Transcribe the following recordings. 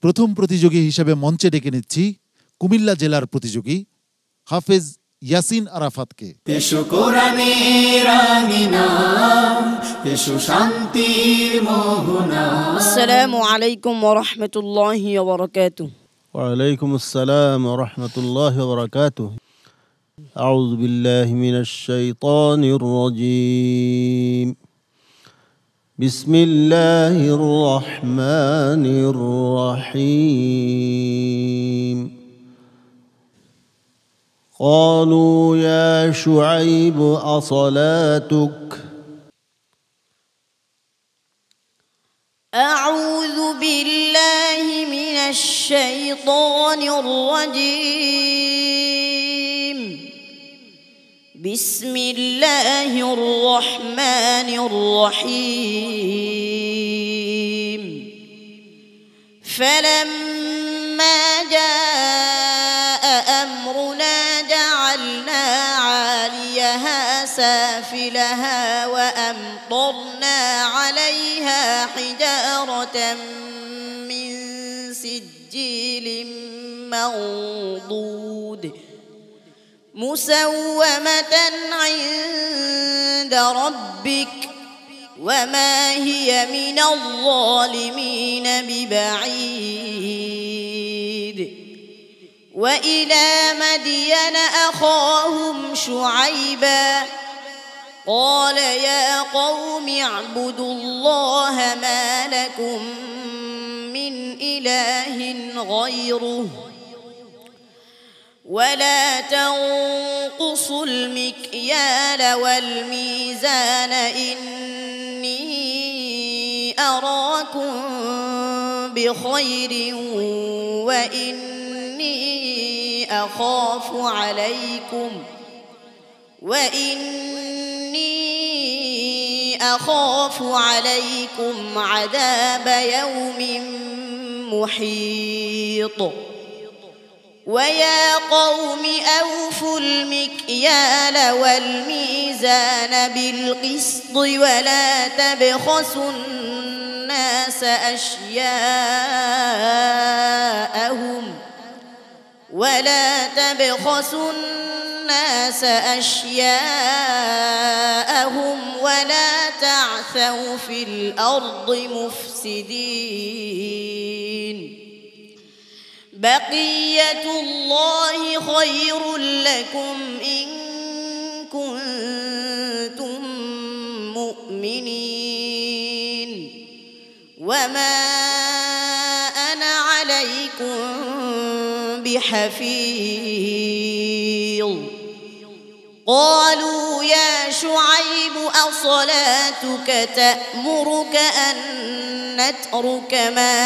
প্রথম প্রতিযোগী হিসেবে মঞ্চে ডেকে নিচ্ছি কুমিল্লা জেলার প্রতিযোগী হাফেজ ইয়াসিন আরাফাতকে। এসো কোরআনের আঙিনা, এসো শান্তির মোহনা। আসসালামু আলাইকুম ওয়া রাহমাতুল্লাহি ওয়া বারাকাতুহু। ওয়া আলাইকুম আসসালাম ওয়া রাহমাতুল্লাহি ওয়া বারাকাতুহু। আউযু বিল্লাহি মিনাশ শাইতানির রাজীম। বিসমিল্লাহির রহমানির রহিম। قالوا يا شعيب أصلاتك أعوذ بالله من الشيطان الرجيم. بسم الله الرحمن الرحيم. فلما جاء أمرنا جعلنا عاليها سافلها وأمطرنا عليها حجارة من سجيل منضود مسومة عند ربك وما هي من الظالمين ببعيد. وإلى مدين أخاهم شعيبا قال يا قوم اعبدوا الله ما لكم من إله غيره ولا تنقصوا المكيال والميزان إني أراكم بخير وإني أخاف عليكم عذاب يوم محيط. ويا قوم أوفوا المكيال والميزان بالقسط ولا تبخسوا الناس أشياءهم ولا تعثوا في الأرض مفسدين. بقية الله خير لكم إن كنتم مؤمنين وما أنا عليكم بحفيظ. قالوا يا شعيب أصلاتك تأمرك أن نترك ما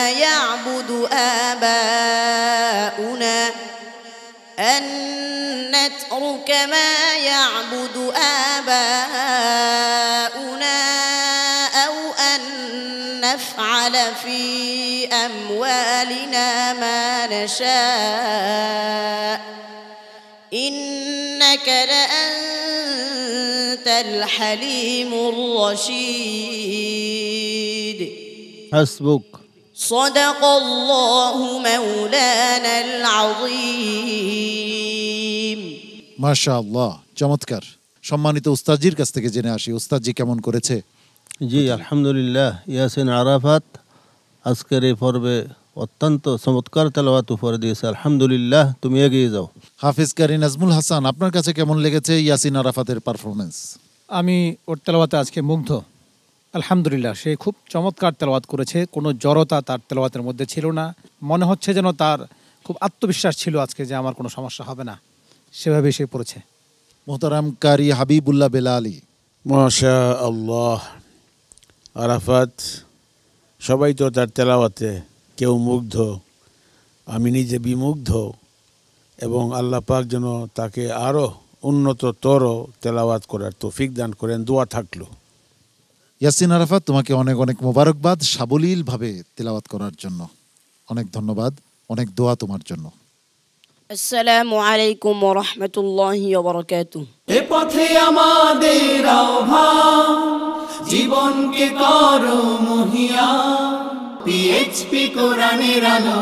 يعبد آباؤنا أو أن نفعل في أموالنا ما نشاء إنك لأنت الحليم الرشيد. حسبك. صدق الله مولانا العظيم. মাশাআল্লাহ, চমৎকার। সম্মানিত উস্তাদজির কাছ থেকে জেনে আসি, উস্তাদজি কেমন করেছে? জি আলহামদুলিল্লাহ। ইয়াসিন আরাফাত আজকের এই পর্বে অত্যন্ত চমৎকার তেলাওয়াত উপহার দিয়েছে। আলহামদুলিল্লাহ, তুমি এগিয়ে যাও। হাফেজ কারি নাজমুল হাসান, আপনার কাছে কেমন লেগেছে ইয়াসিন আরাফাতের পারফরমেন্স? আমি ওর তেলাওয়াতে আজকে মুগ্ধ। আলহামদুলিল্লাহ, সে খুব চমৎকার তেলাওয়াত করেছে। কোনো জড়তা তার তেলাওয়াতের মধ্যে ছিল না। মনে হচ্ছে যেন তার খুব আত্মবিশ্বাস ছিল আজকে যে আমার কোনো সমস্যা হবে না, সেভাবে সে পড়েছে। মোহতারাম কারি হাবিবুল্লাহ বেলালী। মাশাআল্লাহ, আরাফাত সবাই তো তার তেলাওয়াতে কেউ মুগ্ধ, আমি নিজে বিমুগ্ধ, এবং আল্লাহ পাক যেন তাকে আরও উন্নততর তেলাওয়াত করার তৌফিক দান করেন, দোয়া থাকলো। ইয়াসিন আরাফাত, তোমাকে অনেক অনেক মোবারকবাদ সাবলীলভাবে তেলাওয়াত করার জন্য। অনেক ধন্যবাদ, অনেক দোয়া তোমার জন্য। আসসালামু আলাইকুম ওয়া রাহমাতুল্লাহি ওয়া বারাকাতুহু। এ পথে আমাদের আহ্বান, জীবনকে করো মহিয়া। PHP কোরআনের আলো।